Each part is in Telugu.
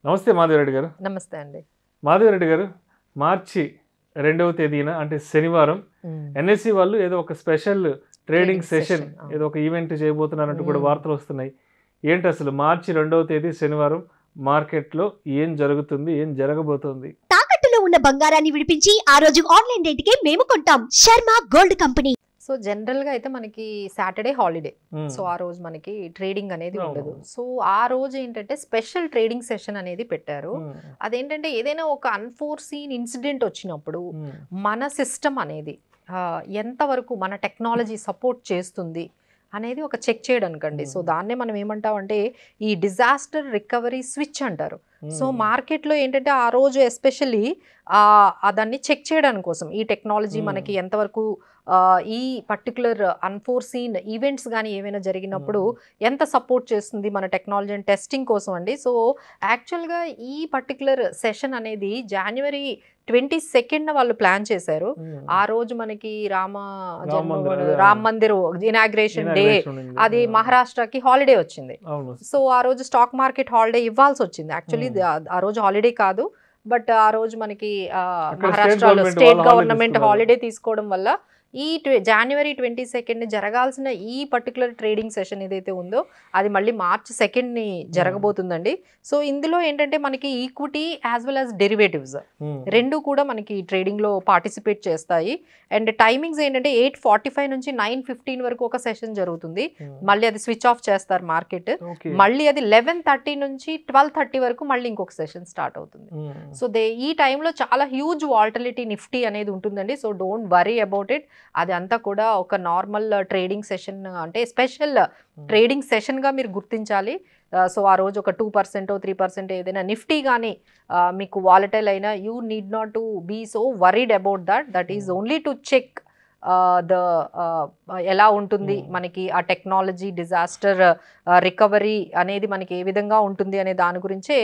నమస్తే మాధవిరెడ్డి గారు. నమస్తే అండి. మాధవిరెడ్డి గారు, మార్చి 2వ తేదీన అంటే శనివారం ఎన్ఎస్సి వాళ్ళు ఏదో ఒక స్పెషల్ ట్రేడింగ్ సెషన్ ఏదో ఒక ఈవెంట్ చేయబోతున్నారంటూ కూడా వార్తలు వస్తున్నాయి. ఏంటి అసలు మార్చి 2వ తేదీ శనివారం మార్కెట్లో ఏం జరుగుతుంది, ఏం జరగబోతోంది? తాకట్టులో ఉన్న బంగారాన్ని విడిపించి ఆ రోజు ఆన్లైన్ రేటుకే మేము కొంటాం. Sharma gold company. So general గా అయితే మనకి సాటర్డే హాలిడే, సో ఆ రోజు మనకి ట్రేడింగ్ అనేది ఉండదు. సో ఆ రోజు ఏంటంటే స్పెషల్ ట్రేడింగ్ సెషన్ అనేది పెట్టారు. అదేంటంటే ఏదైనా ఒక అన్ఫోర్సీన్ ఇన్సిడెంట్ వచ్చినప్పుడు మన సిస్టమ్ అనేది ఎంతవరకు మన టెక్నాలజీ సపోర్ట్ చేస్తుంది అనేది ఒక చెక్ చేయడానికండి. సో దాన్నే మనం ఏమంటామంటే ఈ డిజాస్టర్ రికవరీ స్విచ్ అంటారు. సో మార్కెట్లో ఏంటంటే ఆ రోజు ఎస్పెషల్లీ దాన్ని చెక్ చేయడానికి కోసం ఈ టెక్నాలజీ మనకి ఎంతవరకు ఈ పర్టికులర్ అన్ఫోర్సీన్ ఈవెంట్స్ కానీ ఏమైనా జరిగినప్పుడు ఎంత సపోర్ట్ చేస్తుంది మన టెక్నాలజీ అండ్ టెస్టింగ్ కోసం అండి. సో యాక్చువల్గా ఈ పర్టికులర్ సెషన్ అనేది జనవరి 22న వాళ్ళు ప్లాన్ చేశారు. ఆ రోజు మనకి రామ మందిర్ ఇనాగ్రేషన్ డే, అది మహారాష్ట్రకి హాలిడే వచ్చింది. సో ఆ రోజు స్టాక్ మార్కెట్ హాలిడే ఇవ్వాల్సి వచ్చింది. యాక్చువల్లీ ఆ రోజు హాలిడే కాదు, బట్ ఆ రోజు మనకి మహారాష్ట్రలో స్టేట్ గవర్నమెంట్ హాలిడే తీసుకోవడం వల్ల ఈ జనవరి 22 జరగాల్సిన ఈ పర్టికులర్ ట్రేడింగ్ సెషన్ ఏదైతే ఉందో అది మళ్ళీ మార్చ్ 2 జరగబోతుందండి. సో ఇందులో ఏంటంటే మనకి equity as well as derivatives రెండు కూడా మనకి ట్రేడింగ్ లో పార్టిసిపేట్ చేస్తాయి. అండ్ టైమింగ్స్ ఏంటంటే 8:45 నుంచి 9:15 వరకు ఒక సెషన్ జరుగుతుంది. మళ్ళీ అది స్విచ్ ఆఫ్ చేస్తారు మార్కెట్. మళ్ళీ అది 11:30 నుంచి 12:30 వరకు మళ్ళీ ఇంకొక సెషన్ స్టార్ట్ అవుతుంది. సో ఈ టైంలో చాలా హ్యూజ్ వాలటిలిటీ నిఫ్టీ అనేది ఉంటుందండి. So don't worry about it. అది అంతా కూడా ఒక నార్మల్ ట్రేడింగ్ సెషన్, అంటే స్పెషల్ ట్రేడింగ్ సెషన్గా మీరు గుర్తించాలి. సో ఆ రోజు ఒక 2% 3% ఏదైనా నిఫ్టీ కానీ మీకు వాలటైల్ అయినా you need not to be so worried about that is only to check ఎలా ఉంటుంది మనకి ఆ టెక్నాలజీ డిజాస్టర్ రికవరీ అనేది మనకి ఏ విధంగా ఉంటుంది అనే దాని గురించే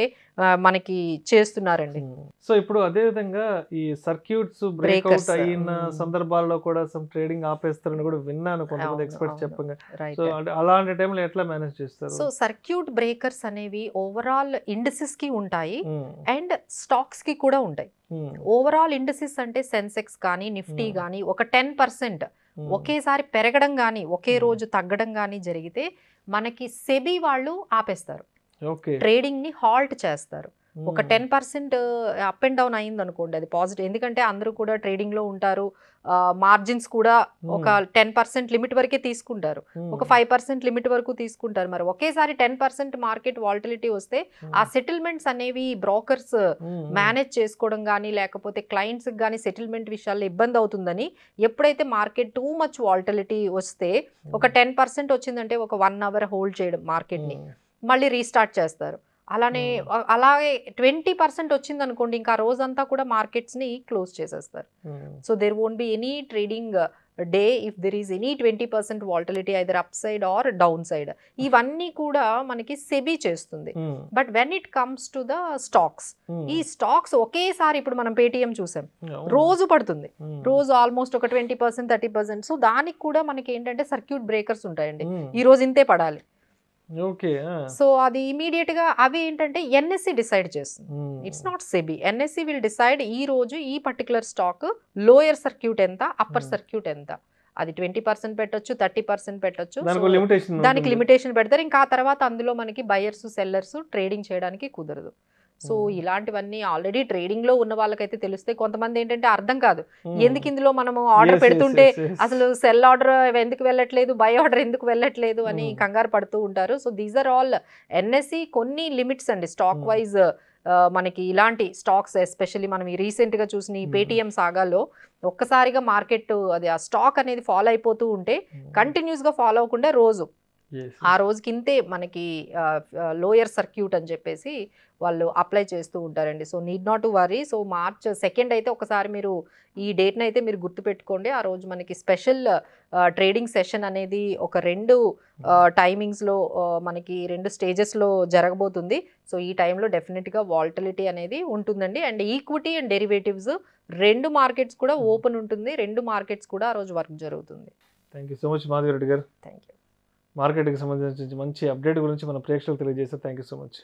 మనకి చేస్తున్నారండి. సో ఇప్పుడు అదే విధంగా ఈ సర్క్యూట్స్ బ్రేక్అవుట్ అయిన సందర్భాల్లో కూడా సమ్ ట్రేడింగ్ ఆపేస్తారని కూడా విన్నాను కొంతమంది ఎక్స్పర్ట్స్ చెప్పంగా. సో అంటే అలాంటి టైంలో ఎట్లా మేనేజ్ చేస్తారు? సో సర్క్యూట్ బ్రేకర్స్ అనేవి ఓవరాల్ ఇండిసెస్ కి ఉంటాయి అండ్ స్టాక్స్ కి కూడా ఉంటాయి. ఓవరాల్ ఇండిసెస్ అంటే సెన్సెక్స్ కానీ నిఫ్టీ కానీ ఒక 10% ఒకేసారి పెరగడం కానీ ఒకే రోజు తగ్గడం కానీ జరిగితే మనకి సెబీ వాళ్ళు ఆపేస్తారు, ట్రేడింగ్ ని హాల్ట్ చేస్తారు. ఒక 10% అప్ అండ్ డౌన్ అయింది అనుకోండి, అది పాజిటివ్. ఎందుకంటే అందరూ కూడా ట్రేడింగ్ లో ఉంటారు, మార్జిన్స్ కూడా ఒక 10% లిమిట్ వరకే తీసుకుంటారు, ఒక 5% లిమిట్ వరకు తీసుకుంటారు. మరి ఒకేసారి 10% మార్కెట్ వాలటిలిటీ వస్తే ఆ సెటిల్మెంట్స్ అనేవి బ్రోకర్స్ మేనేజ్ చేసుకోవడం కానీ లేకపోతే క్లయింట్స్ కానీ సెటిల్మెంట్ విషయాల్లో ఇబ్బంది అవుతుందని ఎప్పుడైతే మార్కెట్ టూ మచ్ వాలటిలిటీ వస్తే ఒక 10% వచ్చిందంటే ఒక 1 అవర్ హోల్డ్ చేయడం మార్కెట్ని, మళ్ళీ రీస్టార్ట్ చేస్తారు. అలాగే 20% వచ్చింది అనుకోండి, ఇంకా రోజంతా కూడా మార్కెట్స్ ని క్లోజ్ చేసేస్తారు. So there won't be any trading day if there is any 20% volatility either up side or down side. ఇవన్నీ కూడా మనకి సెబీ చేస్తుంది. But when it comes to the stocks, ఈ స్టాక్స్ ఒకేసారి ఇప్పుడు మనం పేటిఎం చూసాం, రోజు పడుతుంది, రోజు ఆల్మోస్ట్ ఒక 20% 30%. సో దానికి కూడా మనకి ఏంటంటే సర్క్యూట్ బ్రేకర్స్ ఉంటాయండి. ఈ రోజు ఇంతే పడాలి. సో అది ఇమీడియట్ గా అవి ఏంటంటే ఎన్ఎస్సి డిసైడ్ చేస్తుంది, it's not SEBI. NSC will decide ఈ రోజు ఈ పర్టికులర్ స్టాక్ లోయర్ సర్క్యూట్ ఎంత, అప్పర్ సర్క్యూట్ ఎంత, అది 20% పెట్టొచ్చు, 30% పెట్టొచ్చు, దానికి లిమిటేషన్ పెడతారు. ఇంకా ఆ తర్వాత అందులో మనకి బయర్స్ సెల్లర్స్ ట్రేడింగ్ చేయడానికి కుదరదు. సో ఇలాంటివన్నీ ఆల్రెడీ ట్రేడింగ్ లో ఉన్న వాళ్ళకైతే తెలుస్తే, కొంతమంది ఏంటంటే అర్థం కాదు ఎందుకు ఇందులో మనము ఆర్డర్ పెడుతుంటే అసలు సెల్ ఆర్డర్ ఎందుకు వెళ్ళట్లేదు, బై ఆర్డర్ ఎందుకు వెళ్ళట్లేదు అని కంగారు పడుతూ ఉంటారు. So these are all NSC కొన్ని లిమిట్స్ అండి స్టాక్ వైజ్. మనకి ఇలాంటి స్టాక్స్ ఎస్పెషల్లీ మనం ఈ రీసెంట్ గా చూసిన ఈ పేటిఎం సాగాలో ఒక్కసారిగా మార్కెట్ అది ఆ స్టాక్ అనేది ఫాలో అయిపోతూ ఉంటే కంటిన్యూస్ గా ఫాలో అవ్వకుండా రోజు ఆ రోజుకి ఇంతే మనకి లోయర్ సర్క్యూట్ అని చెప్పేసి వాళ్ళు అప్లై చేస్తూ ఉంటారండి. So need not to worry. So March 2 అయితే ఒకసారి మీరు ఈ డేట్ని అయితే మీరు గుర్తుపెట్టుకోండి. ఆ రోజు మనకి స్పెషల్ ట్రేడింగ్ సెషన్ అనేది ఒక 2 టైమింగ్స్లో మనకి 2 స్టేజెస్లో జరగబోతుంది. సో ఈ టైంలో డెఫినెట్గా వాలటిలిటీ అనేది ఉంటుందండి. And equity and derivatives 2 markets కూడా ఓపెన్ ఉంటుంది, 2 మార్కెట్స్ కూడా ఆ రోజు వర్క్ జరుగుతుంది. Thank you so much Madhavi Reddy garu. Thank you. మార్కెట్కి సంబంధించి మంచి అప్డేట్ గురించి మన ప్రేక్షకులకు తెలియజేస్తారు. Thank you so much.